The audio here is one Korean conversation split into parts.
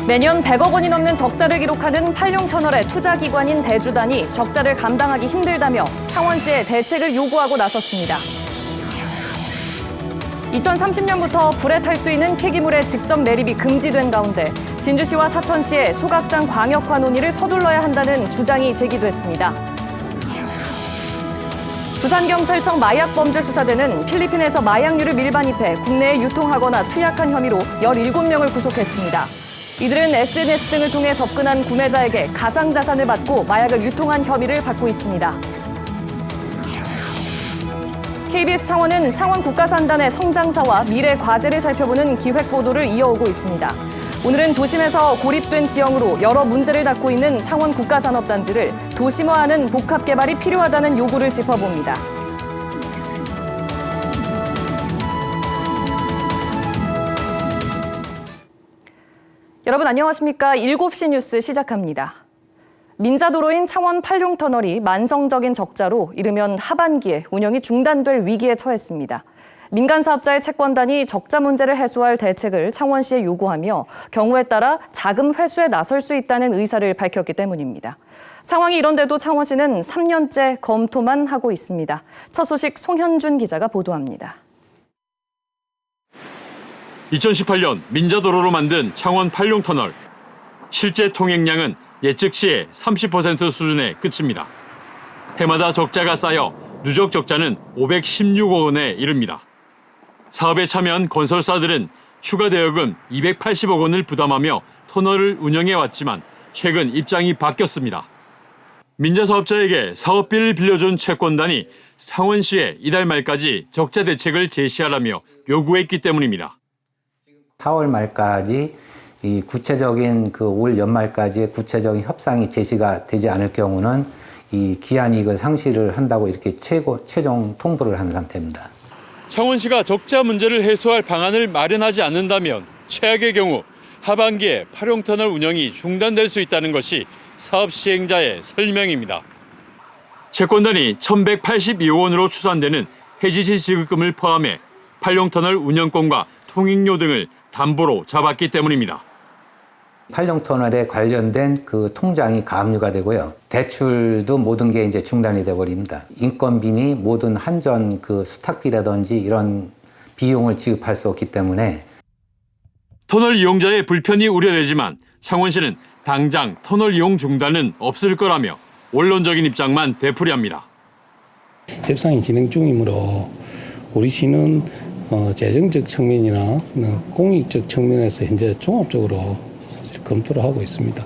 매년 100억 원이 넘는 적자를 기록하는 팔룡터널의 투자기관인 대주단이 적자를 감당하기 힘들다며 창원시에 대책을 요구하고 나섰습니다. 2030년부터 불에 탈 수 있는 폐기물의 직접 매립이 금지된 가운데 진주시와 사천시의 소각장 광역화 논의를 서둘러야 한다는 주장이 제기됐습니다. 부산경찰청 마약범죄수사대는 필리핀에서 마약류를 밀반입해 국내에 유통하거나 투약한 혐의로 17명을 구속했습니다. 이들은 SNS 등을 통해 접근한 구매자에게 가상자산을 받고 마약을 유통한 혐의를 받고 있습니다. KBS 창원은 창원 국가산단의 성장사와 미래 과제를 살펴보는 기획보도를 이어오고 있습니다. 오늘은 도심에서 고립된 지형으로 여러 문제를 닫고 있는 창원 국가산업단지를 도심화하는 복합개발이 필요하다는 요구를 짚어봅니다. 여러분 안녕하십니까? 7시 뉴스 시작합니다. 민자도로인 창원 팔룡터널이 만성적인 적자로 이르면 하반기에 운영이 중단될 위기에 처했습니다. 민간사업자의 채권단이 적자 문제를 해소할 대책을 창원시에 요구하며 경우에 따라 자금 회수에 나설 수 있다는 의사를 밝혔기 때문입니다. 상황이 이런데도 창원시는 3년째 검토만 하고 있습니다. 첫 소식 송현준 기자가 보도합니다. 2018년 민자도로로 만든 창원 팔룡터널. 실제 통행량은 예측 시의 30% 수준에 그칩니다. 해마다 적자가 쌓여 누적 적자는 516억 원에 이릅니다. 사업에 참여한 건설사들은 추가 대여금 280억 원을 부담하며 터널을 운영해왔지만 최근 입장이 바뀌었습니다. 민자사업자에게 사업비를 빌려준 채권단이 창원시에 이달 말까지 적자 대책을 제시하라며 요구했기 때문입니다. 4월 말까지 이 구체적인 올 연말까지의 구체적인 협상이 제시가 되지 않을 경우는 이 기한이익을 상실을 한다고 이렇게 최종 통보를 한 상태입니다. 창원시가 적자 문제를 해소할 방안을 마련하지 않는다면 최악의 경우 하반기에 팔룡터널 운영이 중단될 수 있다는 것이 사업 시행자의 설명입니다. 채권단이 1,182억 원으로 추산되는 해지시 지급금을 포함해 팔룡터널 운영권과 통행료 등을 담보로 잡았기 때문입니다. 팔룡터널에 관련된 통장이 가압류가 되고요. 대출도 모든 게 이제 중단이 돼버립니다. 인건비니 모든 한전 수탁비라든지 이런 비용을 지급할 수 없기 때문에 터널 이용자의 불편이 우려되지만 창원시는 당장 터널 이용 중단은 없을 거라며 원론적인 입장만 되풀이합니다. 협상이 진행 중이므로 우리 시는 재정적 측면이나 공익적 측면에서 현재 종합적으로 사실 검토를 하고 있습니다.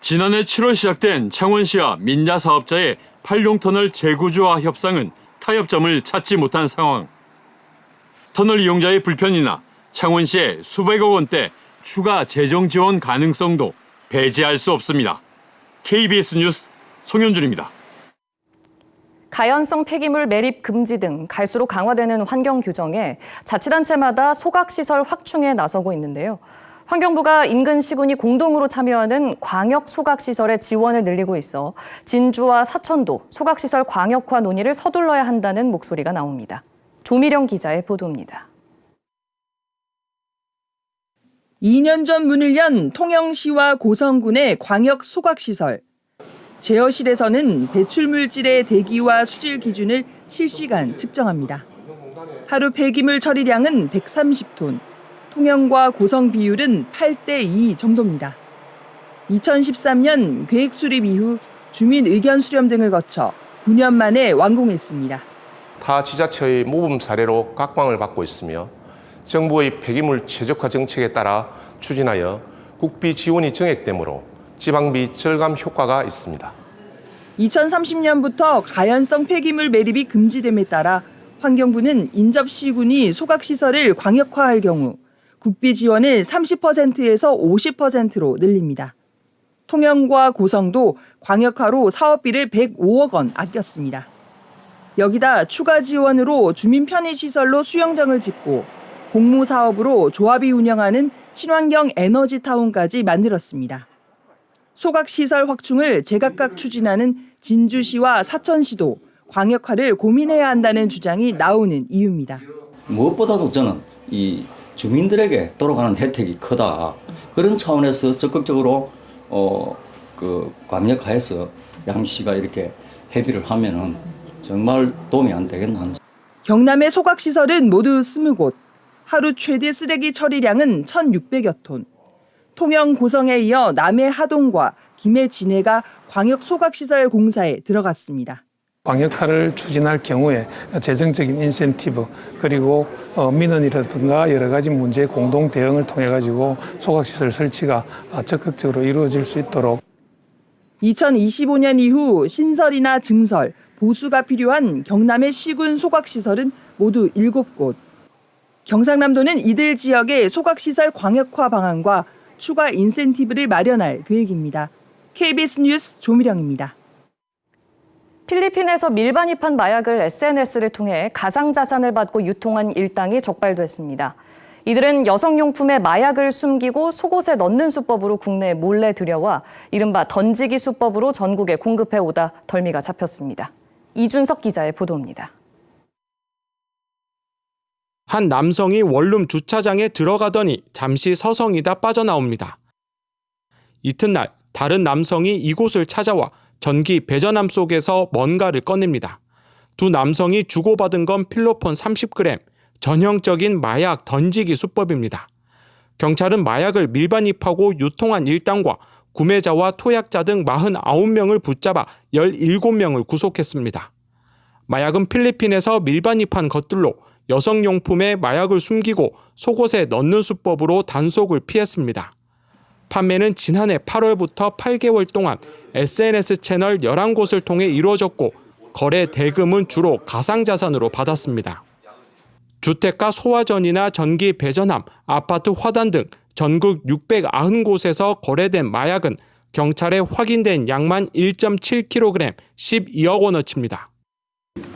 지난해 7월 시작된 창원시와 민자사업자의 팔룡터널 재구조화 협상은 타협점을 찾지 못한 상황. 터널 이용자의 불편이나 창원시의 수백억 원대 추가 재정 지원 가능성도 배제할 수 없습니다. KBS 뉴스 송현준입니다. 가연성 폐기물 매립 금지 등 갈수록 강화되는 환경 규정에 자치단체마다 소각시설 확충에 나서고 있는데요. 환경부가 인근 시군이 공동으로 참여하는 광역 소각시설의 지원을 늘리고 있어 진주와 사천도 소각시설 광역화 논의를 서둘러야 한다는 목소리가 나옵니다. 조미령 기자의 보도입니다. 2년 전 문을 연 통영시와 고성군의 광역 소각시설. 제어실에서는 배출물질의 대기와 수질 기준을 실시간 측정합니다. 하루 폐기물 처리량은 130톤, 통영과 고성 비율은 8대2 정도입니다. 2013년 계획 수립 이후 주민 의견 수렴 등을 거쳐 9년 만에 완공했습니다. 타 지자체의 모범 사례로 각광을 받고 있으며 정부의 폐기물 최적화 정책에 따라 추진하여 국비 지원이 정액되므로 지방비 절감 효과가 있습니다. 2030년부터 가연성 폐기물 매립이 금지됨에 따라 환경부는 인접시군이 소각시설을 광역화할 경우 국비 지원을 30%에서 50%로 늘립니다. 통영과 고성도 광역화로 사업비를 105억 원 아꼈습니다. 여기다 추가 지원으로 주민 편의시설로 수영장을 짓고 공무사업으로 조합이 운영하는 친환경 에너지타운까지 만들었습니다. 소각시설 확충을 제각각 추진하는 진주시와 사천시도 광역화를 고민해야 한다는 주장이 나오는 이유입니다. 무엇보다도 저는 이 주민들에게 돌아가는 혜택이 크다. 그런 차원에서 적극적으로 광역화해서 양시가 이렇게 협의를 하면은 정말 도움이 안 되겠나. 경남의 소각시설은 모두 20곳, 하루 최대 쓰레기 처리량은 1,600여 톤. 통영 고성에 이어 남해 하동과 김해 진해가 광역 소각시설 공사에 들어갔습니다. 광역화를 추진할 경우에 재정적인 인센티브 그리고 민원이라든가 여러 가지 문제 공동 대응을 통해 가지고 소각시설 설치가 적극적으로 이루어질 수 있도록 2025년 이후 신설이나 증설, 보수가 필요한 경남의 시군 소각시설은 모두 7곳. 경상남도는 이들 지역의 소각시설 광역화 방안과 추가 인센티브를 마련할 계획입니다. KBS 뉴스 조미령입니다. 필리핀에서 밀반입한 마약을 SNS를 통해 가상자산을 받고 유통한 일당이 적발됐습니다. 이들은 여성용품에 마약을 숨기고 속옷에 넣는 수법으로 국내에 몰래 들여와 이른바 던지기 수법으로 전국에 공급해오다 덜미가 잡혔습니다. 이준석 기자의 보도입니다. 한 남성이 원룸 주차장에 들어가더니 잠시 서성이다 빠져나옵니다. 이튿날 다른 남성이 이곳을 찾아와 전기 배전함 속에서 뭔가를 꺼냅니다. 두 남성이 주고받은 건 필로폰 30g, 전형적인 마약 던지기 수법입니다. 경찰은 마약을 밀반입하고 유통한 일당과 구매자와 투약자 등 49명을 붙잡아 17명을 구속했습니다. 마약은 필리핀에서 밀반입한 것들로 여성용품에 마약을 숨기고 속옷에 넣는 수법으로 단속을 피했습니다. 판매는 지난해 8월부터 8개월 동안 SNS 채널 11곳을 통해 이루어졌고 거래 대금은 주로 가상자산으로 받았습니다. 주택가 소화전이나 전기 배전함, 아파트 화단 등 전국 690곳에서 거래된 마약은 경찰에 확인된 양만 1.7kg, 12억 원어치입니다.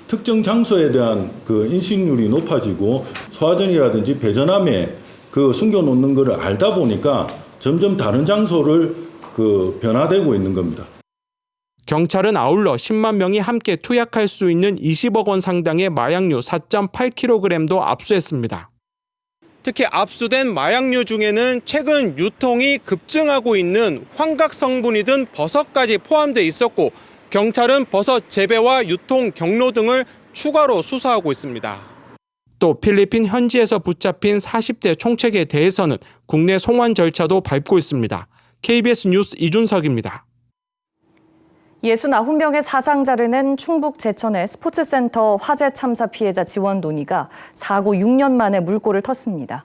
특정 장소에 대한 그 인식률이 높아지고 소화전이라든지 배전함에 그 숨겨놓는 것을 알다 보니까 점점 다른 장소를 변화되고 있는 겁니다. 경찰은 아울러 10만 명이 함께 투약할 수 있는 20억 원 상당의 마약류 4.8kg도 압수했습니다. 특히 압수된 마약류 중에는 최근 유통이 급증하고 있는 환각 성분이 든 버섯까지 포함돼 있었고 경찰은 버섯 재배와 유통 경로 등을 추가로 수사하고 있습니다. 또 필리핀 현지에서 붙잡힌 40대 총책에 대해서는 국내 송환 절차도 밟고 있습니다. KBS 뉴스 이준석입니다. 69명의 사상자를 낸 충북 제천의 스포츠센터 화재 참사 피해자 지원 논의가 사고 6년 만에 물꼬를 텄습니다.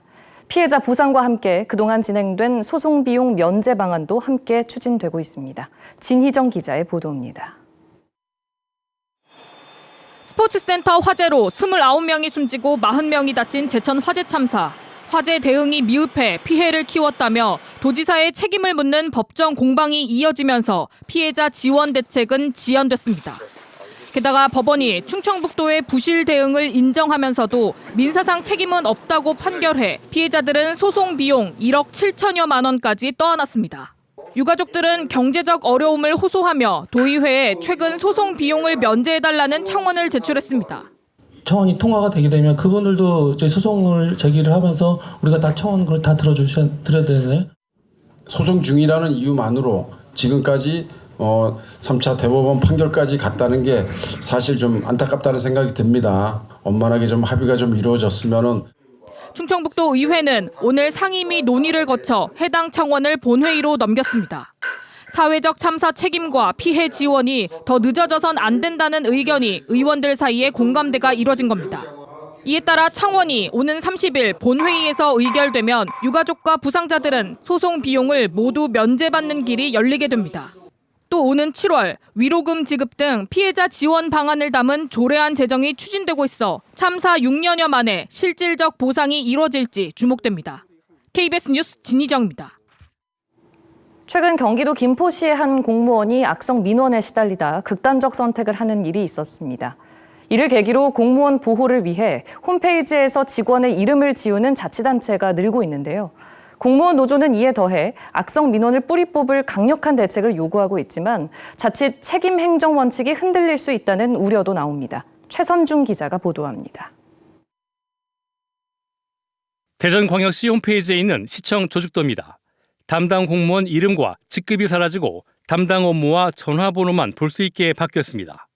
피해자 보상과 함께 그동안 진행된 소송 비용 면제 방안도 함께 추진되고 있습니다. 진희정 기자의 보도입니다. 스포츠센터 화재로 29명이 숨지고 40명이 다친 제천 화재 참사. 화재 대응이 미흡해 피해를 키웠다며 도지사의 책임을 묻는 법정 공방이 이어지면서 피해자 지원 대책은 지연됐습니다. 게다가 법원이 충청북도의 부실 대응을 인정하면서도 민사상 책임은 없다고 판결해 피해자들은 소송 비용 1억 7천여만 원까지 떠안았습니다. 유가족들은 경제적 어려움을 호소하며 도의회에 최근 소송 비용을 면제해달라는 청원을 제출했습니다. 청원이 통과가 되게 되면 그분들도 저희 소송을 제기를 하면서 우리가 다 청원 그걸 다 들어야 되네. 소송 중이라는 이유만으로 지금까지 3차 대법원 판결까지 갔다는 게 사실 좀 안타깝다는 생각이 듭니다. 원만하게 좀 합의가 좀 이루어졌으면은. 충청북도 의회는 오늘 상임위 논의를 거쳐 해당 청원을 본회의로 넘겼습니다. 사회적 참사 책임과 피해 지원이 더 늦어져선 안 된다는 의견이 의원들 사이에 공감대가 이뤄진 겁니다. 이에 따라 청원이 오는 30일 본회의에서 의결되면 유가족과 부상자들은 소송 비용을 모두 면제받는 길이 열리게 됩니다. 또 오는 7월 위로금 지급 등 피해자 지원 방안을 담은 조례안 제정이 추진되고 있어 참사 6년여 만에 실질적 보상이 이뤄질지 주목됩니다. KBS 뉴스 진희정입니다. 최근 경기도 김포시의 한 공무원이 악성 민원에 시달리다 극단적 선택을 하는 일이 있었습니다. 이를 계기로 공무원 보호를 위해 홈페이지에서 직원의 이름을 지우는 자치단체가 늘고 있는데요. 공무원 노조는 이에 더해 악성 민원을 뿌리 뽑을 강력한 대책을 요구하고 있지만 자칫 책임 행정 원칙이 흔들릴 수 있다는 우려도 나옵니다. 최선중 기자가 보도합니다. 대전광역시 홈페이지에 있는 시청 조직도입니다. 담당 공무원 이름과 직급이 사라지고 담당 업무와 전화번호만 볼 수 있게 바뀌었습니다.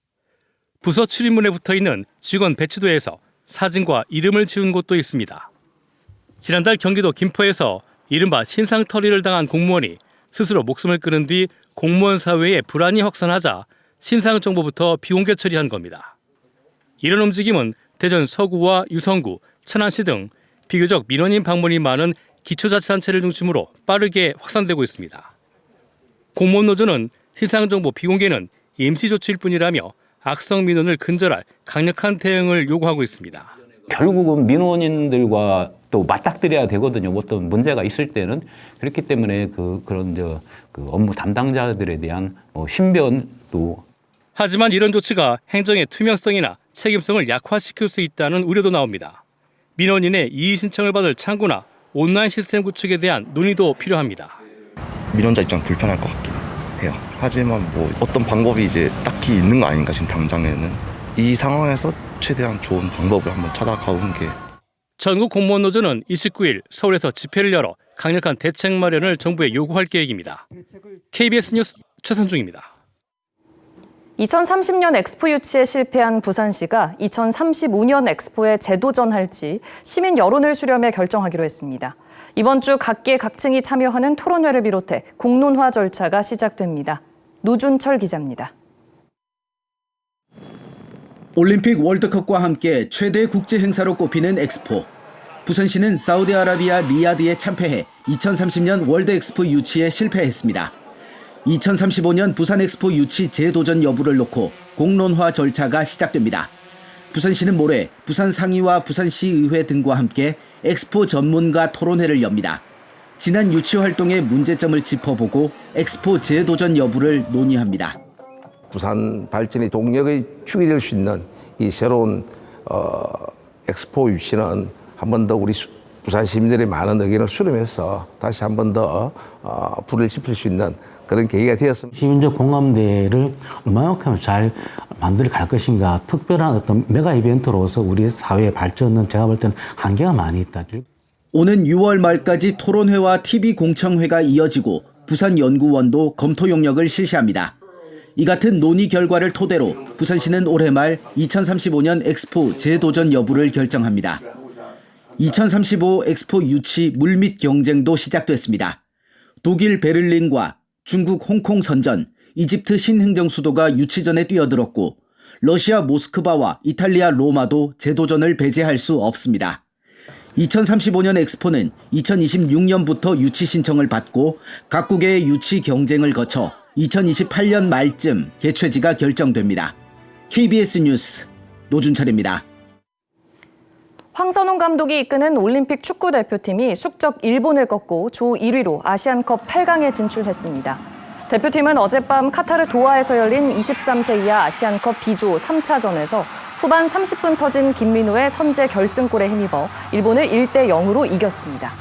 부서 출입문에 붙어있는 직원 배치도에서 사진과 이름을 지운 곳도 있습니다. 지난달 경기도 김포에서 이른바 신상털이를 당한 공무원이 스스로 목숨을 끊은 뒤 공무원 사회에 불안이 확산하자 신상정보부터 비공개 처리한 겁니다. 이런 움직임은 대전 서구와 유성구, 천안시 등 비교적 민원인 방문이 많은 기초자치단체를 중심으로 빠르게 확산되고 있습니다. 공무원 노조는 신상정보 비공개는 임시조치일 뿐이라며 악성 민원을 근절할 강력한 대응을 요구하고 있습니다. 결국은 민원인들과 또 맞닥뜨려야 되거든요. 어떤 문제가 있을 때는. 그렇기 때문에 그런 업무 담당자들에 대한 신변도. 하지만 이런 조치가 행정의 투명성이나 책임성을 약화시킬 수 있다는 우려도 나옵니다. 민원인의 이의 신청을 받을 창구나 온라인 시스템 구축에 대한 논의도 필요합니다. 민원자 입장 불편할 것 같긴 해요. 하지만 어떤 방법이 이제 딱히 있는 거 아닌가 지금 당장에는. 이 상황에서 최대한 좋은 방법을 한번 찾아가보는 게. 전국 공무원 노조는 29일 서울에서 집회를 열어 강력한 대책 마련을 정부에 요구할 계획입니다. KBS 뉴스 최선중입니다. 2030년 엑스포 유치에 실패한 부산시가 2035년 엑스포에 재도전할지 시민 여론을 수렴해 결정하기로 했습니다. 이번 주 각계 각층이 참여하는 토론회를 비롯해 공론화 절차가 시작됩니다. 노준철 기자입니다. 올림픽 월드컵과 함께 최대 국제 행사로 꼽히는 엑스포. 부산시는 사우디아라비아 리야드에 참패해 2030년 월드 엑스포 유치에 실패했습니다. 2035년 부산 엑스포 유치 재도전 여부를 놓고 공론화 절차가 시작됩니다. 부산시는 모레 부산상의와 부산시의회 등과 함께 엑스포 전문가 토론회를 엽니다. 지난 유치 활동의 문제점을 짚어보고 엑스포 재도전 여부를 논의합니다. 부산 발전의 동력의 축이 될 수 있는 이 새로운 엑스포 유치는 한 번 더 우리 부산 시민들의 많은 의견을 수렴해서 다시 한 번 더 불을 지필 수 있는 그런 계기가 되었습니다. 시민적 공감대를 얼마만큼 잘 만들어 갈 것인가, 특별한 어떤 메가 이벤트로서 우리 사회의 발전은 제가 볼 때는 한계가 많이 있다. 오는 6월 말까지 토론회와 TV 공청회가 이어지고 부산연구원도 검토 용역을 실시합니다. 이 같은 논의 결과를 토대로 부산시는 올해 말 2035년 엑스포 재도전 여부를 결정합니다. 2035 엑스포 유치 물밑 경쟁도 시작됐습니다. 독일 베를린과 중국 홍콩 선전, 이집트 신행정 수도가 유치 전에 뛰어들었고 러시아 모스크바와 이탈리아 로마도 재도전을 배제할 수 없습니다. 2035년 엑스포는 2026년부터 유치 신청을 받고 각국의 유치 경쟁을 거쳐 2028년 말쯤 개최지가 결정됩니다. KBS 뉴스 노준철입니다. 황선홍 감독이 이끄는 올림픽 축구 대표팀이 숙적 일본을 꺾고 조 1위로 아시안컵 8강에 진출했습니다. 대표팀은 어젯밤 카타르 도하에서 열린 23세 이하 아시안컵 B조 3차전에서 후반 30분 터진 김민우의 선제 결승골에 힘입어 일본을 1대0으로 이겼습니다.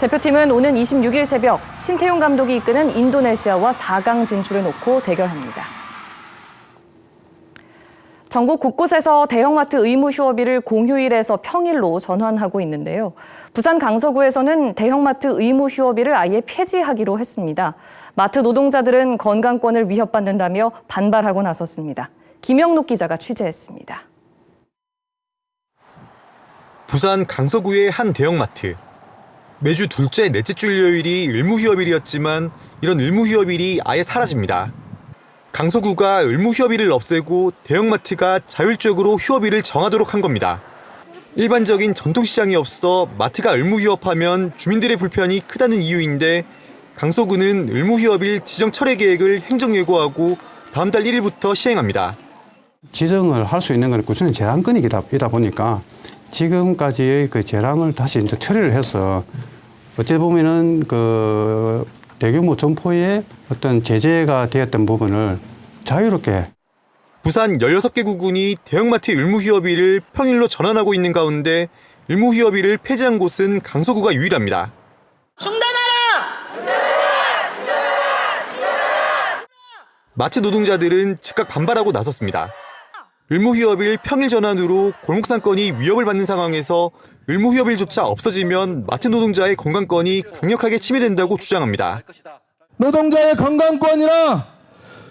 대표팀은 오는 26일 새벽 신태용 감독이 이끄는 인도네시아와 4강 진출을 놓고 대결합니다. 전국 곳곳에서 대형마트 의무 휴업일을 공휴일에서 평일로 전환하고 있는데요. 부산 강서구에서는 대형마트 의무 휴업일을 아예 폐지하기로 했습니다. 마트 노동자들은 건강권을 위협받는다며 반발하고 나섰습니다. 김영록 기자가 취재했습니다. 부산 강서구의 한 대형마트. 매주 둘째, 넷째 주 일요일이 의무휴업일이었지만 이런 의무휴업일이 아예 사라집니다. 강서구가 의무휴업일을 없애고 대형마트가 자율적으로 휴업일을 정하도록 한 겁니다. 일반적인 전통시장이 없어 마트가 의무휴업하면 주민들의 불편이 크다는 이유인데 강서구는 의무휴업일 지정 철회 계획을 행정예고하고 다음 달 1일부터 시행합니다. 지정을 할 수 있는 건 구체적인 재량권이다 보니까 지금까지의 그 재량을 다시 이제 처리를 해서 어찌 보면은 그 대규모 점포에 어떤 제재가 되었던 부분을 자유롭게. 부산 16개 구군이 대형마트 의무휴업일을 평일로 전환하고 있는 가운데 의무휴업일을 폐지한 곳은 강서구가 유일합니다. 마트 노동자들은 즉각 반발하고 나섰습니다. 의무휴업일 평일 전환으로 골목상권이 위협을 받는 상황에서 의무휴업일조차 없어지면 마트 노동자의 건강권이 강력하게 침해된다고 주장합니다. 노동자의 건강권이나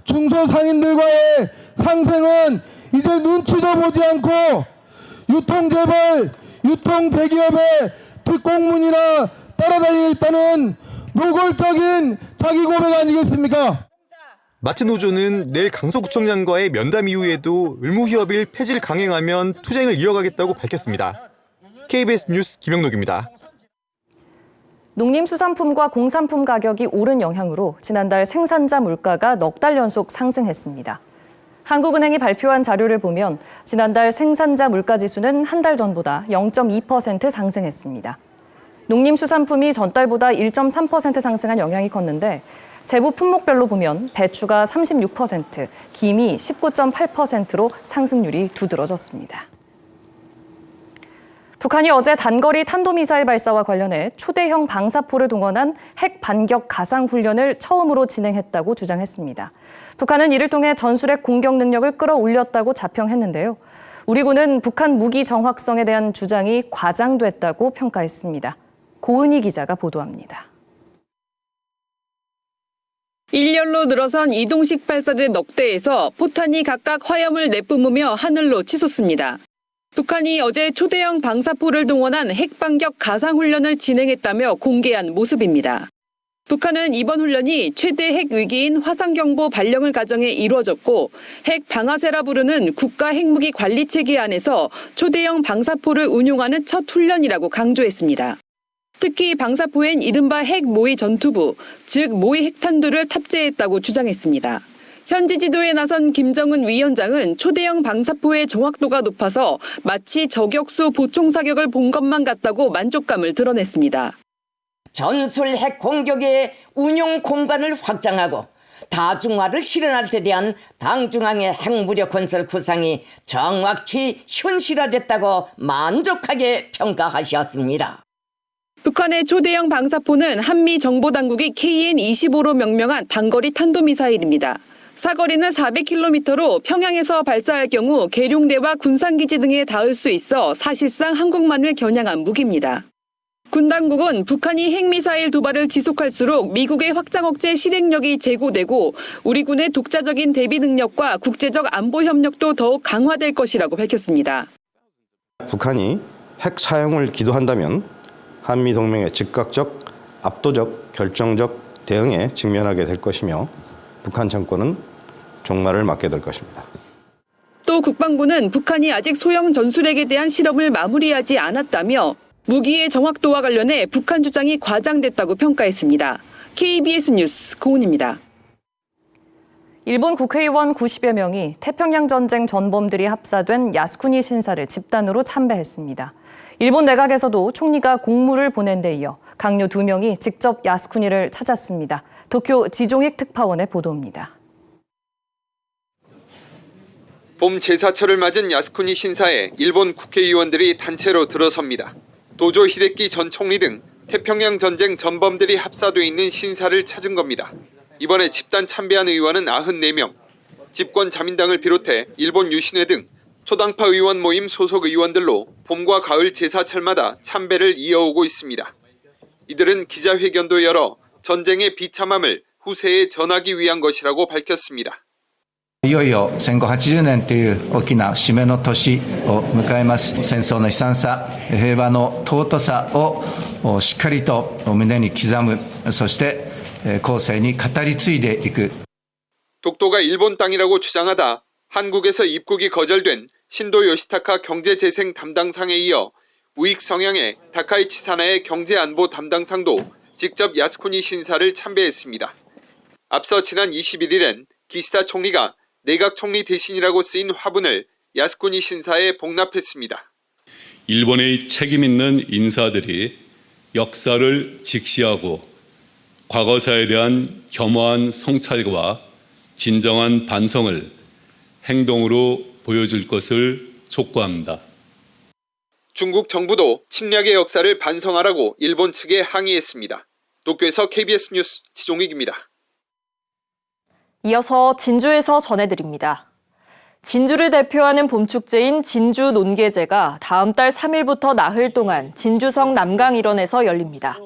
중소상인들과의 상생은 이제 눈치도 보지 않고 유통재벌, 유통대기업의 특공문이나 따라다니겠다는 노골적인 자기 고백 아니겠습니까? 마트 노조는 내일 강서구청장과의 면담 이후에도 의무휴업일 폐지를 강행하면 투쟁을 이어가겠다고 밝혔습니다. KBS 뉴스 김영록입니다. 농림수산품과 공산품 가격이 오른 영향으로 지난달 생산자 물가가 넉 달 연속 상승했습니다. 한국은행이 발표한 자료를 보면 지난달 생산자 물가지수는 한 달 전보다 0.2% 상승했습니다. 농림수산품이 전달보다 1.3% 상승한 영향이 컸는데 세부 품목별로 보면 배추가 36%, 김이 19.8%로 상승률이 두드러졌습니다. 북한이 어제 단거리 탄도미사일 발사와 관련해 초대형 방사포를 동원한 핵 반격 가상훈련을 처음으로 진행했다고 주장했습니다. 북한은 이를 통해 전술핵 공격 능력을 끌어올렸다고 자평했는데요. 우리 군은 북한 무기 정확성에 대한 주장이 과장됐다고 평가했습니다. 고은희 기자가 보도합니다. 1년로 늘어선 이동식 발사대 넉 대에서 포탄이 각각 화염을 내뿜으며 하늘로 치솟습니다. 북한이 어제 초대형 방사포를 동원한 핵반격 가상훈련을 진행했다며 공개한 모습입니다. 북한은 이번 훈련이 최대 핵 위기인 화상경보 발령을 가정해 이루어졌고 핵 방아쇠라 부르는 국가 핵무기 관리 체계 안에서 초대형 방사포를 운용하는 첫 훈련이라고 강조했습니다. 특히 방사포엔 이른바 핵 모의 전투부, 즉 모의 핵탄두를 탑재했다고 주장했습니다. 현지 지도에 나선 김정은 위원장은 초대형 방사포의 정확도가 높아서 마치 저격수 보총 사격을 본 것만 같다고 만족감을 드러냈습니다. 전술 핵 공격의 운용 공간을 확장하고 다중화를 실현할 데 대한 당중앙의 핵무력 건설 구상이 정확히 현실화됐다고 만족하게 평가하셨습니다. 북한의 초대형 방사포는 한미 정보당국이 KN-25로 명명한 단거리 탄도미사일입니다. 사거리는 400km로 평양에서 발사할 경우 계룡대와 군산기지 등에 닿을 수 있어 사실상 한국만을 겨냥한 무기입니다. 군 당국은 북한이 핵미사일 도발을 지속할수록 미국의 확장 억제 실행력이 제고되고 우리 군의 독자적인 대비 능력과 국제적 안보 협력도 더욱 강화될 것이라고 밝혔습니다. 북한이 핵 사용을 기도한다면 한미동맹의 즉각적, 압도적, 결정적 대응에 직면하게 될 것이며 북한 정권은 종말을 맞게 될 것입니다. 또 국방부는 북한이 아직 소형 전술핵에 대한 실험을 마무리하지 않았다며 무기의 정확도와 관련해 북한 주장이 과장됐다고 평가했습니다. KBS 뉴스 고은입니다. 일본 국회의원 90여 명이 태평양 전쟁 전범들이 합사된 야스쿠니 신사를 집단으로 참배했습니다. 일본 내각에서도 총리가 공무를 보낸 데 이어 강요 2명이 직접 야스쿠니를 찾았습니다. 도쿄 지종익 특파원의 보도입니다. 봄 제사철을 맞은 야스쿠니 신사에 일본 국회의원들이 단체로 들어섭니다. 도조 히데키 전 총리 등 태평양 전쟁 전범들이 합사돼 있는 신사를 찾은 겁니다. 이번에 집단 참배한 의원은 94명, 집권 자민당을 비롯해 일본 유신회 등 초당파 의원 모임 소속 의원들로 봄과 가을 제사철마다 참배를 이어오고 있습니다. 이들은 기자회견도 열어 전쟁의 비참함을 후세에 전하기 위한 것이라고 밝혔습니다. いよいよ戦後80年という大きな節目の年を迎えます。戦争の悲惨さ、平和の尊さをしっかりと胸に刻む、そして後世に語り継いでいく。 독도가 일본 땅이라고 주장하다 한국에서 입국이 거절된 신도 요시타카 경제재생 담당상에 이어 우익 성향의 다카이치 사나의 경제안보 담당상도 직접 야스쿠니 신사를 참배했습니다. 앞서 지난 21일엔 기시다 총리가 내각 총리 대신이라고 쓰인 화분을 야스쿠니 신사에 복납했습니다. 일본의 책임 있는 인사들이 역사를 직시하고 과거사에 대한 겸허한 성찰과 진정한 반성을 행동으로 보여줄 것을 촉구합니다. 중국 정부도 침략의 역사를 반성하라고 일본 측에 항의했습니다. 도쿄에서 KBS 뉴스 지종익입니다. 이어서 진주에서 전해드립니다. 진주를 대표하는 봄축제인 진주 논계제가 다음 달 3일부터 나흘 동안 진주성 남강 일원에서 열립니다.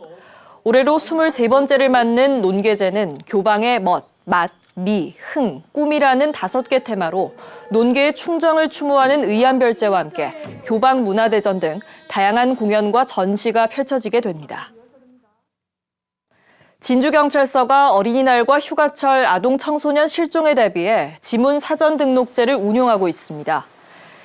올해로 23번째를 맞는 논계제는 교방의 멋, 맛, 미, 흥, 꿈이라는 5개 테마로 논계의 충정을 추모하는 의안별제와 함께 교방 문화대전 등 다양한 공연과 전시가 펼쳐지게 됩니다. 진주경찰서가 어린이날과 휴가철 아동 청소년 실종에 대비해 지문 사전 등록제를 운용하고 있습니다.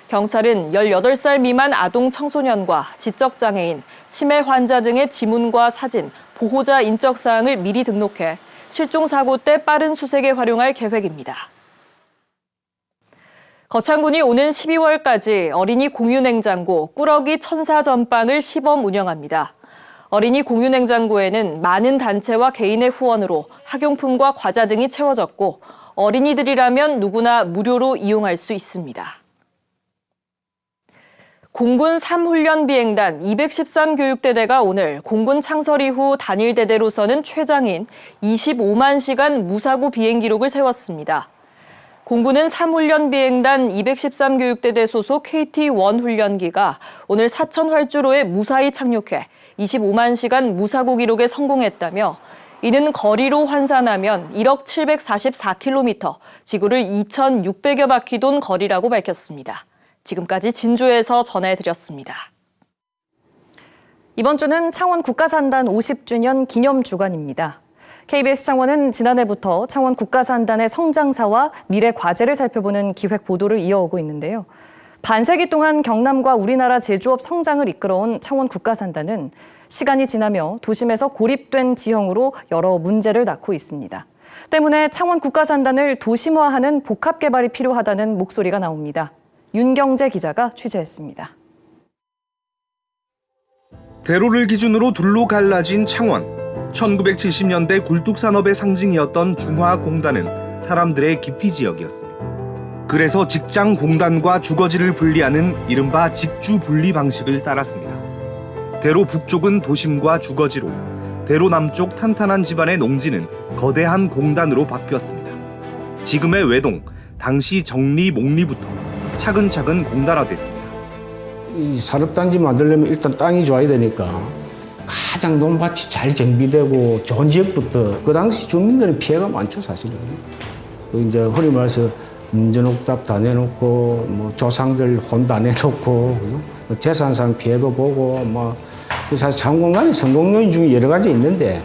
경찰은 18살 미만 아동 청소년과 지적장애인, 치매 환자 등의 지문과 사진, 보호자 인적 사항을 미리 등록해 실종 사고 때 빠른 수색에 활용할 계획입니다. 거창군이 오는 12월까지 어린이 공유냉장고 꾸러기 천사 전방을 시범 운영합니다. 어린이 공유냉장고에는 많은 단체와 개인의 후원으로 학용품과 과자 등이 채워졌고 어린이들이라면 누구나 무료로 이용할 수 있습니다. 공군 3훈련 비행단 213교육대대가 오늘 공군 창설 이후 단일 대대로서는 최장인 25만 시간 무사고 비행 기록을 세웠습니다. 공군은 3훈련 비행단 213교육대대 소속 KT-1 훈련기가 오늘 사천 활주로에 무사히 착륙해 25만 시간 무사고 기록에 성공했다며 이는 거리로 환산하면 1억 744km, 지구를 2,600여 바퀴 돈 거리라고 밝혔습니다. 지금까지 진주에서 전해드렸습니다. 이번 주는 창원 국가산단 50주년 기념 주간입니다. KBS 창원은 지난해부터 창원 국가산단의 성장사와 미래 과제를 살펴보는 기획 보도를 이어오고 있는데요. 반세기 동안 경남과 우리나라 제조업 성장을 이끌어온 창원 국가산단은 시간이 지나며 도심에서 고립된 지형으로 여러 문제를 낳고 있습니다. 때문에 창원 국가산단을 도심화하는 복합 개발이 필요하다는 목소리가 나옵니다. 윤경재 기자가 취재했습니다. 대로를 기준으로 둘로 갈라진 창원. 1970년대 굴뚝산업의 상징이었던 중화공단은 사람들의 기피 지역이었습니다. 그래서 직장 공단과 주거지를 분리하는 이른바 직주 분리 방식을 따랐습니다. 대로 북쪽은 도심과 주거지로, 대로 남쪽 탄탄한 집안의 농지는 거대한 공단으로 바뀌었습니다. 지금의 외동, 당시 정리 목리부터 차근차근 공단화됐습니다. 이 산업단지 만들려면 일단 땅이 좋아야 되니까 가장 논밭이 잘 정비되고 좋은 지역부터 그 당시 주민들은 피해가 많죠, 사실은. 이제 흔히 말해서 문전옥답 다 내놓고 뭐 조상들 혼 다 내놓고 재산상 피해도 보고 사실 창공간의 성공 요인 중에 여러 가지 있는데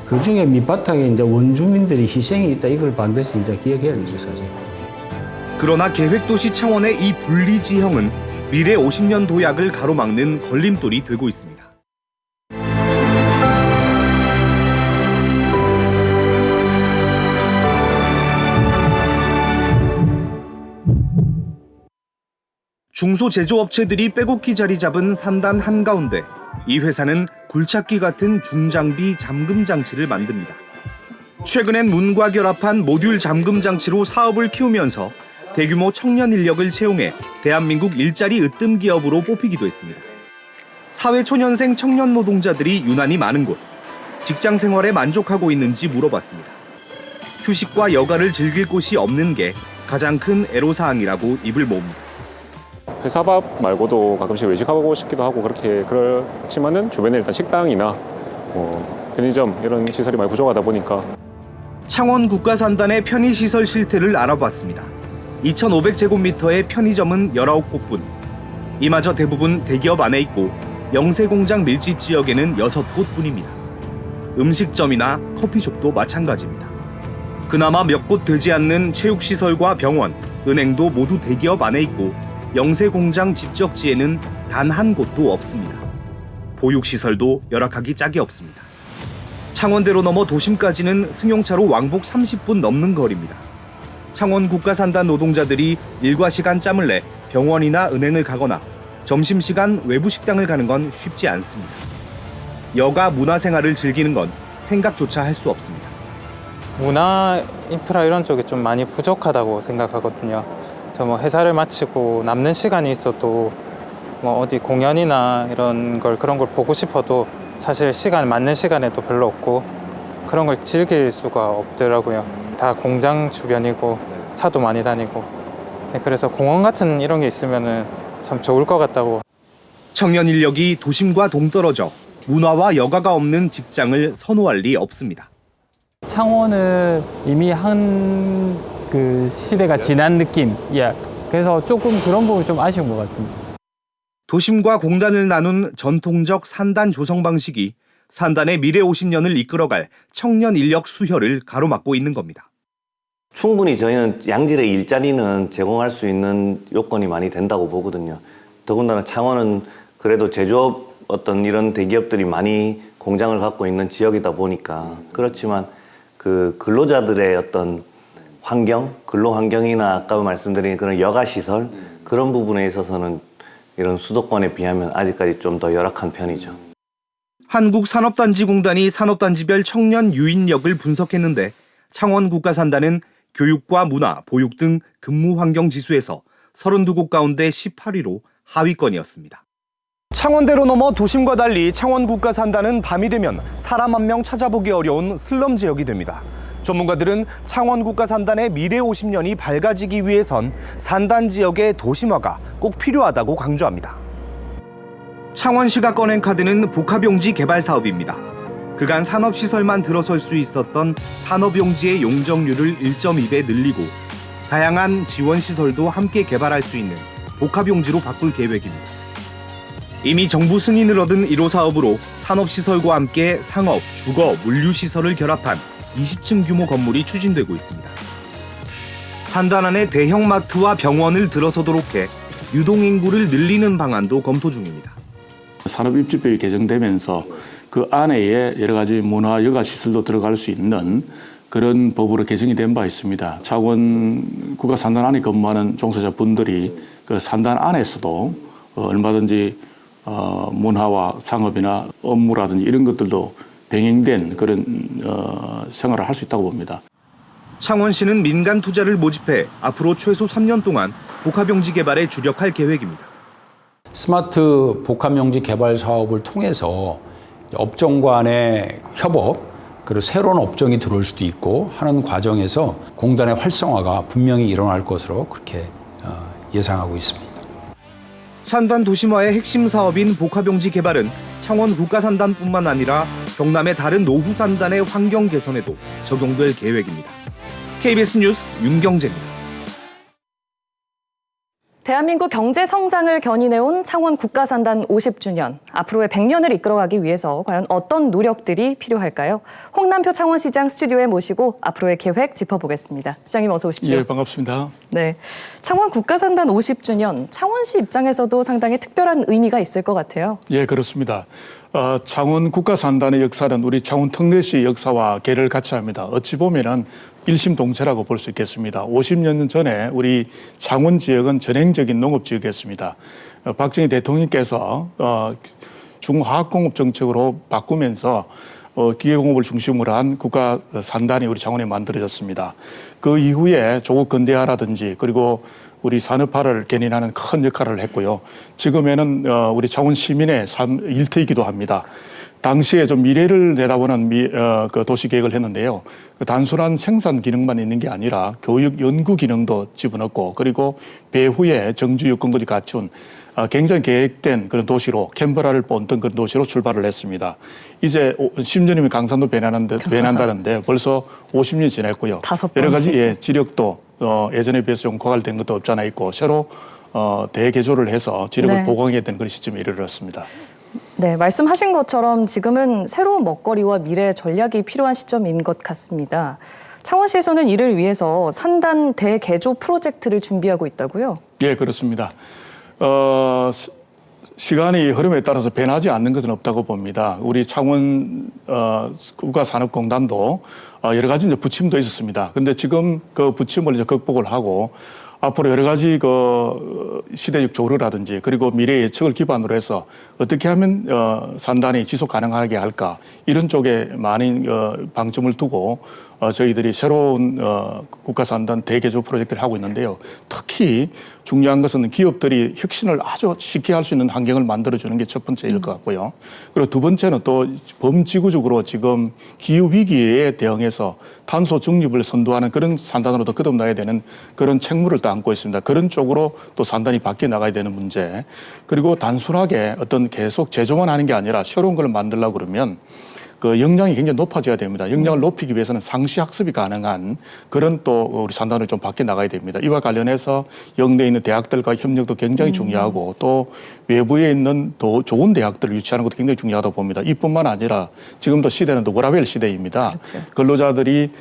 그 중에 밑바탕에 이제 원주민들의 희생이 있다, 이걸 반드시 이제 기억해야 되죠, 사실. 그러나 계획도시 창원의 이 분리 지형은 미래 50년 도약을 가로막는 걸림돌이 되고 있습니다. 중소제조업체들이 빼곡히 자리 잡은 산단 한가운데 이 회사는 굴착기 같은 중장비 잠금 장치를 만듭니다. 최근엔 문과 결합한 모듈 잠금 장치로 사업을 키우면서 대규모 청년 인력을 채용해 대한민국 일자리 으뜸 기업으로 뽑히기도 했습니다. 사회초년생 청년 노동자들이 유난히 많은 곳, 직장 생활에 만족하고 있는지 물어봤습니다. 휴식과 여가를 즐길 곳이 없는 게 가장 큰 애로사항이라고 입을 모읍니다. 회사 밥 말고도 가끔씩 외식하고 싶기도 하고 그렇지만은 주변에 일단 식당이나 편의점 이런 시설이 많이 부족하다 보니까. 창원 국가산단의 편의시설 실태를 알아봤습니다. 2,500제곱미터의 편의점은 19곳뿐. 이마저 대부분 대기업 안에 있고 영세공장 밀집 지역에는 6곳뿐입니다. 음식점이나 커피숍도 마찬가지입니다. 그나마 몇 곳 되지 않는 체육시설과 병원, 은행도 모두 대기업 안에 있고 영세공장 집적지에는 단 한 곳도 없습니다. 보육시설도 열악하기 짝이 없습니다. 창원대로 넘어 도심까지는 승용차로 왕복 30분 넘는 거리입니다. 창원 국가산단 노동자들이 일과 시간 짬을 내 병원이나 은행을 가거나 점심시간 외부 식당을 가는 건 쉽지 않습니다. 여가 문화생활을 즐기는 건 생각조차 할 수 없습니다. 문화 인프라 이런 쪽이 좀 많이 부족하다고 생각하거든요. 저 회사를 마치고 남는 시간이 있어도 어디 공연이나 그런 걸 보고 싶어도 사실 맞는 시간에도 별로 없고 그런 걸 즐길 수가 없더라고요. 다 공장 주변이고 차도 많이 다니고 네, 그래서 공원 같은 이런 게 있으면은 참 좋을 것 같다고. 청년 인력이 도심과 동떨어져 문화와 여가가 없는 직장을 선호할 리 없습니다. 창원은 이미 한 그 시대가 지난 느낌이야. 그래서 조금 그런 부분이 좀 아쉬운 것 같습니다. 도심과 공단을 나눈 전통적 산단 조성 방식이 산단의 미래 50년을 이끌어갈 청년 인력 수혈을 가로막고 있는 겁니다. 충분히 저희는 양질의 일자리는 제공할 수 있는 요건이 많이 된다고 보거든요. 더군다나 창원은 그래도 제조업 어떤 이런 대기업들이 많이 공장을 갖고 있는 지역이다 보니까 그렇지만 그 근로자들의 어떤 환경, 근로 환경이나 아까 말씀드린 그런 여가 시설 그런 부분에 있어서는 이런 수도권에 비하면 아직까지 좀 더 열악한 편이죠. 한국산업단지공단이 산업단지별 청년 유인력을 분석했는데 창원국가산단은 교육과 문화, 보육 등 근무 환경 지수에서 32곳 가운데 18위로 하위권이었습니다. 창원대로 넘어 도심과 달리 창원국가산단은 밤이 되면 사람 한 명 찾아보기 어려운 슬럼 지역이 됩니다. 전문가들은 창원국가산단의 미래 50년이 밝아지기 위해선 산단 지역의 도심화가 꼭 필요하다고 강조합니다. 창원시가 꺼낸 카드는 복합용지 개발 사업입니다. 그간 산업시설만 들어설 수 있었던 산업용지의 용적률을 1.2배 늘리고 다양한 지원시설도 함께 개발할 수 있는 복합용지로 바꿀 계획입니다. 이미 정부 승인을 얻은 1호 사업으로 산업시설과 함께 상업, 주거, 물류시설을 결합한 20층 규모 건물이 추진되고 있습니다. 산단 안에 대형마트와 병원을 들어서도록 해 유동인구를 늘리는 방안도 검토 중입니다. 산업입지법이 개정되면서 그 안에 여러 가지 문화 여가 시설도 들어갈 수 있는 그런 법으로 개정이 된 바 있습니다. 창원 국가산단 안에 근무하는 종사자분들이 그 산단 안에서도 얼마든지 문화와 상업이나 업무라든지 이런 것들도 병행된 그런 생활을 할 수 있다고 봅니다. 창원시는 민간 투자를 모집해 앞으로 최소 3년 동안 복합용지 개발에 주력할 계획입니다. 스마트 복합용지 개발 사업을 통해서 업종 간의 협업, 그리고 새로운 업종이 들어올 수도 있고 하는 과정에서 공단의 활성화가 분명히 일어날 것으로 그렇게 예상하고 있습니다. 산단 도심화의 핵심 사업인 복합용지 개발은 창원 국가산단뿐만 아니라 경남의 다른 노후산단의 환경 개선에도 적용될 계획입니다. KBS 뉴스 윤경재입니다. 대한민국 경제 성장을 견인해온 창원 국가산단 50주년. 앞으로의 100년을 이끌어가기 위해서 과연 어떤 노력들이 필요할까요? 홍남표 창원시장 스튜디오에 모시고 앞으로의 계획 짚어보겠습니다. 시장님 어서 오십시오. 예, 반갑습니다. 네, 창원 국가산단 50주년. 창원시 입장에서도 상당히 특별한 의미가 있을 것 같아요. 예, 그렇습니다. 창원 국가산단의 역사는 우리 창원 특례시의 역사와 계를 같이 합니다. 어찌 보면은 일심동체라고 볼 수 있겠습니다. 50년 전에 우리 창원 지역은 전행적인 농업지역이었습니다. 박정희 대통령께서 중화학공업 정책으로 바꾸면서 기계공업을 중심으로 한 국가산단이 우리 창원에 만들어졌습니다. 그 이후에 조국 근대화라든지 그리고 우리 산업화를 견인하는 큰 역할을 했고요. 지금에는 우리 창원 시민의 일터이기도 합니다. 당시에 좀 미래를 내다보는 그 도시 계획을 했는데요. 그 단순한 생산 기능만 있는 게 아니라 교육 연구 기능도 집어넣고 그리고 배후에 정주 여건까지 갖춘 굉장히 계획된 그런 도시로 캔버라를 본뜬 그런 도시로 출발을 했습니다. 이제 10년이면 강산도 변한다는데 벌써 50년이 지났고요. 여러 가지 지력도 예전에 비해서 좀 고갈된 것도 없지 않아 있고 새로 대개조를 해서 지력을 보강해야 되는 그런 시점에 이르렀습니다. 네, 말씀하신 것처럼 지금은 새로운 먹거리와 미래 전략이 필요한 시점인 것 같습니다. 창원시에서는 이를 위해서 산단 대개조 프로젝트를 준비하고 있다고요? 예, 그렇습니다. 시간이 흐름에 따라서 변하지 않는 것은 없다고 봅니다. 우리 창원 국가산업공단도 여러 가지 이제 부침도 있었습니다. 그런데 지금 그 부침을 이제 극복을 하고 앞으로 여러 가지 그 시대적 조류라든지 그리고 미래 예측을 기반으로 해서 어떻게 하면 산단이 지속 가능하게 할까 이런 쪽에 많은 방점을 두고 저희들이 새로운 국가산단 대개조 프로젝트를 하고 있는데요. 특히 중요한 것은 기업들이 혁신을 아주 쉽게 할 수 있는 환경을 만들어주는 게 첫 번째일 것 같고요. 그리고 두 번째는 또 범지구적으로 지금 기후위기에 대응해서 탄소 중립을 선도하는 그런 산단으로도 거듭나야 되는 그런 책무를 또 안고 있습니다. 그런 쪽으로 또 산단이 바뀌어 나가야 되는 문제. 그리고 단순하게 어떤 계속 제조만 하는 게 아니라 새로운 걸 만들려고 그러면 그 역량이 굉장히 높아져야 됩니다. 역량을 높이기 위해서는 상시 학습이 가능한 그런 또 우리 산단을 좀 바뀌어 나가야 됩니다. 이와 관련해서 영내에 있는 대학들과 협력도 굉장히 중요하고 또 외부에 있는 더 좋은 대학들을 유치하는 것도 굉장히 중요하다고 봅니다. 이뿐만 아니라 지금도 시대는 또 워라밸 시대입니다. 그렇죠. 근로자들이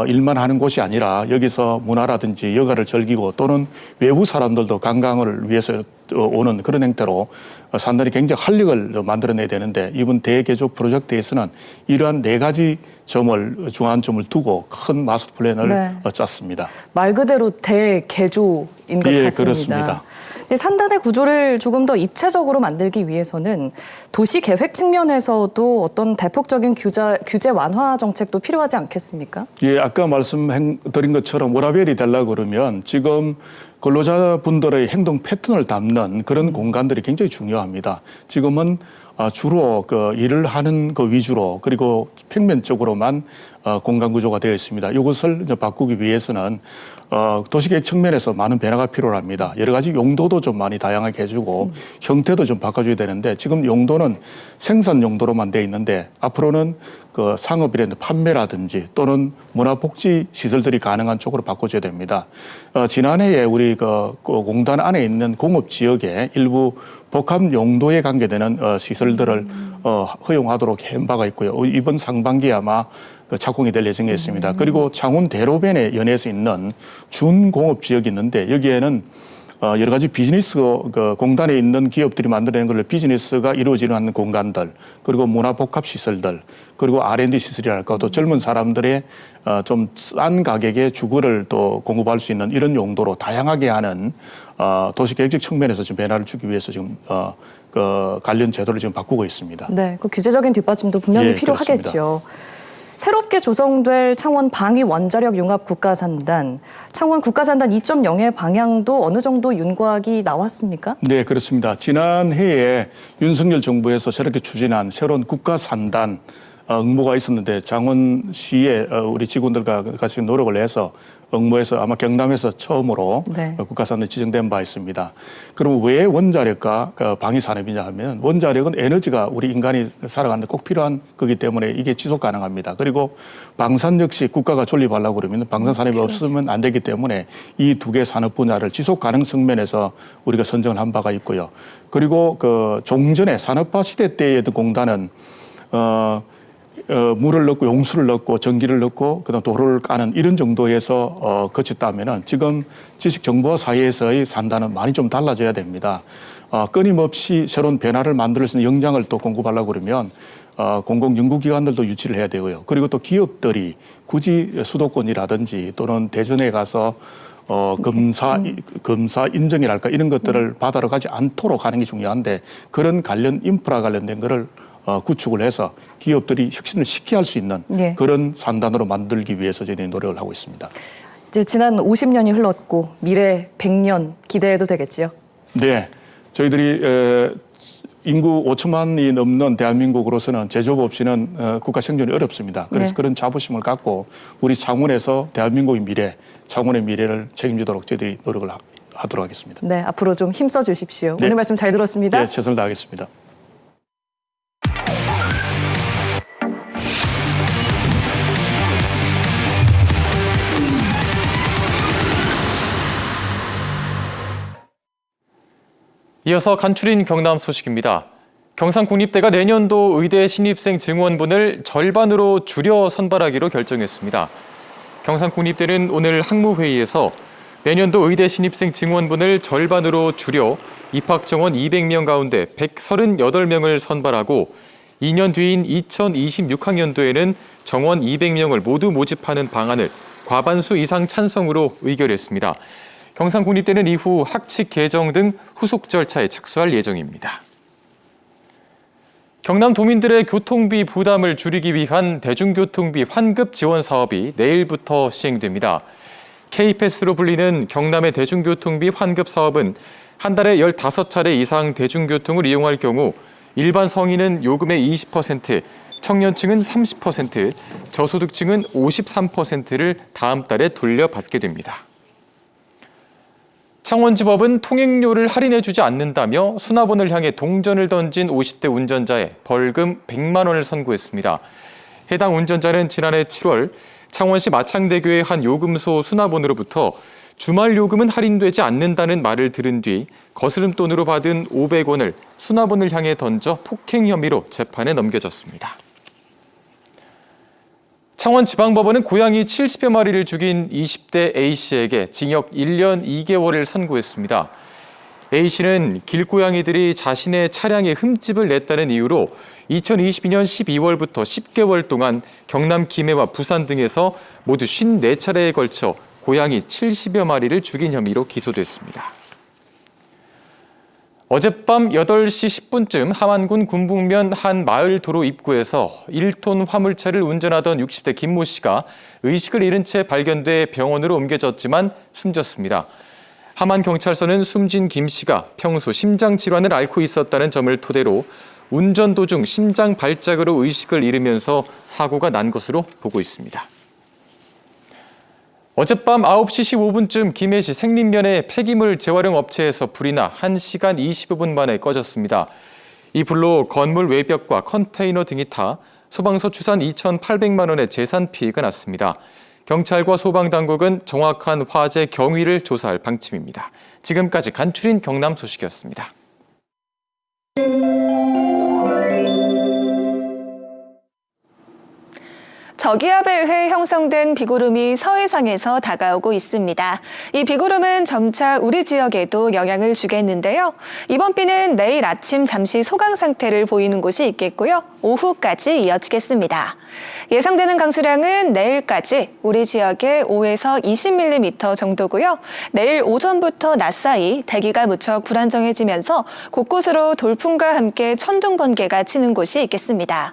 일만 하는 곳이 아니라 여기서 문화라든지 여가를 즐기고 또는 외부 사람들도 관광을 위해서 오는 그런 행태로 산단이 굉장히 활력을 만들어내야 되는데 이번 대개조 프로젝트에서는 이러한 4가지 점을 중앙점을 두고 큰 마스터 플랜을 짰습니다. 말 그대로 대개조인 것 같습니다. 그렇습니다. 산단의 구조를 조금 더 입체적으로 만들기 위해서는 도시 계획 측면에서도 어떤 대폭적인 규제 완화 정책도 필요하지 않겠습니까? 예, 아까 말씀드린 것처럼 워라밸이 되려고 그러면 지금 근로자분들의 행동 패턴을 담는 그런 공간들이 굉장히 중요합니다. 지금은 주로 그 일을 하는 그 위주로 그리고 평면적으로만 공간 구조가 되어 있습니다. 이것을 바꾸기 위해서는 도시계획 측면에서 많은 변화가 필요합니다. 여러 가지 용도도 좀 많이 다양하게 해주고 형태도 좀 바꿔줘야 되는데 지금 용도는 생산 용도로만 되어 있는데 앞으로는 그 상업이라든지 판매라든지 또는 문화복지 시설들이 가능한 쪽으로 바꿔줘야 됩니다. 지난해에 우리 그 공단 안에 있는 공업 지역에 일부 복합 용도에 관계되는 시설들을 허용하도록 한 바가 있고요. 이번 상반기에 아마 착공이 될 예정에 있습니다. 그리고 창원 대로변에 연해서 있는 준공업 지역이 있는데 여기에는 여러 가지 비즈니스 공단에 있는 기업들이 만들어낸 걸로 비즈니스가 이루어지는 공간들 그리고 문화복합 시설들 그리고 R&D 시설이랄까 또 젊은 사람들의 좀 싼 가격에 주거를 또 공급할 수 있는 이런 용도로 다양하게 하는 도시계획적 측면에서 지금 변화를 주기 위해서 지금 그 관련 제도를 지금 바꾸고 있습니다. 네, 그 규제적인 뒷받침도 분명히 필요하겠죠. 새롭게 조성될 창원 방위 원자력 융합 국가산단, 창원 국가산단 2.0의 방향도 어느 정도 윤곽이 나왔습니까? 네, 그렇습니다. 지난해에 윤석열 정부에서 새롭게 추진한 새로운 국가산단 응모가 있었는데 창원시에 우리 직원들과 같이 노력을 해서 응모해서 아마 경남에서 처음으로 국가산단이 지정된 바 있습니다. 그럼 왜 원자력과 방위 산업이냐 하면 원자력은 에너지가 우리 인간이 살아가는 데 꼭 필요한 거기 때문에 이게 지속 가능합니다. 그리고 방산 역시 국가가 존립하려고 그러면 방산 산업이 없으면 안 되기 때문에 이 2개 산업 분야를 지속 가능성 면에서 우리가 선정을 한 바가 있고요. 그리고 그 종전에 산업화 시대 때의 공단은 물을 넣고 용수를 넣고 전기를 넣고 그다음 도로를 까는 이런 정도에서 거쳤다면은 지금 지식정보화 사회에서의 산단은 많이 좀 달라져야 됩니다. 끊임없이 새로운 변화를 만들 수 있는 역량을 또 공급하려고 그러면 공공연구기관들도 유치를 해야 되고요. 그리고 또 기업들이 굳이 수도권이라든지 또는 대전에 가서 검사 인증이랄까 이런 것들을 받으러 가지 않도록 하는 게 중요한데 그런 관련 인프라 관련된 거를 구축을 해서 기업들이 혁신을 쉽게 할 수 있는 그런 산단으로 만들기 위해서 저희들이 노력을 하고 있습니다. 이제 지난 50년이 흘렀고 미래 100년 기대해도 되겠지요? 네. 저희들이 인구 5천만이 넘는 대한민국으로서는 제조업 없이는 국가 생존이 어렵습니다. 그래서 그런 자부심을 갖고 우리 창원에서 대한민국의 미래, 창원의 미래를 책임지도록 저희들이 노력을 하도록 하겠습니다. 네, 앞으로 좀 힘써 주십시오. 오늘 말씀 잘 들었습니다. 네, 최선을 다하겠습니다. 이어서 간추린 경남 소식입니다. 경상국립대가 내년도 의대 신입생 증원분을 절반으로 줄여 선발하기로 결정했습니다. 경상국립대는 오늘 학무회의에서 내년도 의대 신입생 증원분을 절반으로 줄여 입학 정원 200명 가운데 138명을 선발하고 2년 뒤인 2026학년도에는 정원 200명을 모두 모집하는 방안을 과반수 이상 찬성으로 의결했습니다. 경상국립대는 이후 학칙 개정 등 후속 절차에 착수할 예정입니다. 경남 도민들의 교통비 부담을 줄이기 위한 대중교통비 환급 지원 사업이 내일부터 시행됩니다. K패스로 불리는 경남의 대중교통비 환급 사업은 한 달에 15차례 이상 대중교통을 이용할 경우 일반 성인은 요금의 20%, 청년층은 30%, 저소득층은 53%를 다음 달에 돌려받게 됩니다. 창원지법은 통행료를 할인해주지 않는다며 수납원을 향해 동전을 던진 50대 운전자에 벌금 100만 원을 선고했습니다. 해당 운전자는 지난해 7월 창원시 마창대교의 한 요금소 수납원으로부터 주말 요금은 할인되지 않는다는 말을 들은 뒤 거스름돈으로 받은 500원을 수납원을 향해 던져 폭행 혐의로 재판에 넘겨졌습니다. 창원지방법원은 고양이 70여 마리를 죽인 20대 A씨에게 징역 1년 2개월을 선고했습니다. A씨는 길고양이들이 자신의 차량에 흠집을 냈다는 이유로 2022년 12월부터 10개월 동안 경남 김해와 부산 등에서 모두 54차례에 걸쳐 고양이 70여 마리를 죽인 혐의로 기소됐습니다. 어젯밤 8시 10분쯤 함안군 군북면 한 마을 도로 입구에서 1톤 화물차를 운전하던 60대 김모 씨가 의식을 잃은 채 발견돼 병원으로 옮겨졌지만 숨졌습니다. 함안경찰서는 숨진 김 씨가 평소 심장 질환을 앓고 있었다는 점을 토대로 운전 도중 심장 발작으로 의식을 잃으면서 사고가 난 것으로 보고 있습니다. 어젯밤 9시 15분쯤 김해시 생린면의 폐기물 재활용 업체에서 불이 나 1시간 25분 만에 꺼졌습니다. 이 불로 건물 외벽과 컨테이너 등이 타 소방서 추산 2,800만 원의 재산 피해가 났습니다. 경찰과 소방당국은 정확한 화재 경위를 조사할 방침입니다. 지금까지 간추린 경남 소식이었습니다. 저기압에 의해 형성된 비구름이 서해상에서 다가오고 있습니다. 이 비구름은 점차 우리 지역에도 영향을 주겠는데요. 이번 비는 내일 아침 잠시 소강 상태를 보이는 곳이 있겠고요. 오후까지 이어지겠습니다. 예상되는 강수량은 내일까지 우리 지역에 5에서 20mm 정도고요. 내일 오전부터 낮 사이 대기가 무척 불안정해지면서 곳곳으로 돌풍과 함께 천둥 번개가 치는 곳이 있겠습니다.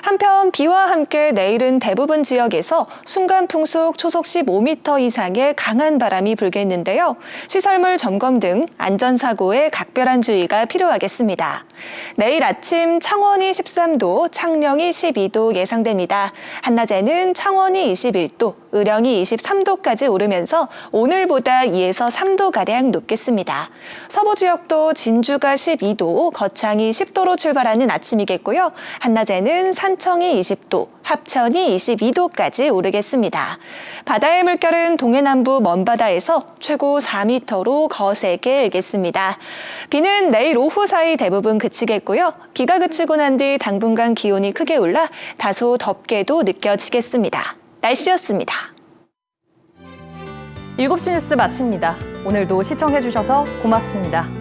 한편 비와 함께 내일은 대부분 지역에서 순간 풍속 초속 15m 이상의 강한 바람이 불겠는데요. 시설물 점검 등 안전사고에 각별한 주의가 필요하겠습니다. 내일 아침 창원이 13도, 창녕이 12도 예상됩니다. 한낮에는 창원이 21도, 의령이 23도까지 오르면서 오늘보다 2에서 3도가량 높겠습니다. 서부 지역도 진주가 12도, 거창이 10도로 출발하는 아침이겠고요. 한낮에는 산청이 20도, 합천이 22도까지 오르겠습니다. 바다의 물결은 동해남부 먼바다에서 최고 4m로 거세게 일겠습니다. 비는 내일 오후 사이 대부분 그치겠고요. 비가 그치고 난 뒤 당분간 기온이 크게 올라 다소 덥게도 느껴지겠습니다. 날씨였습니다. 7시 뉴스 마칩니다. 오늘도 시청해주셔서 고맙습니다.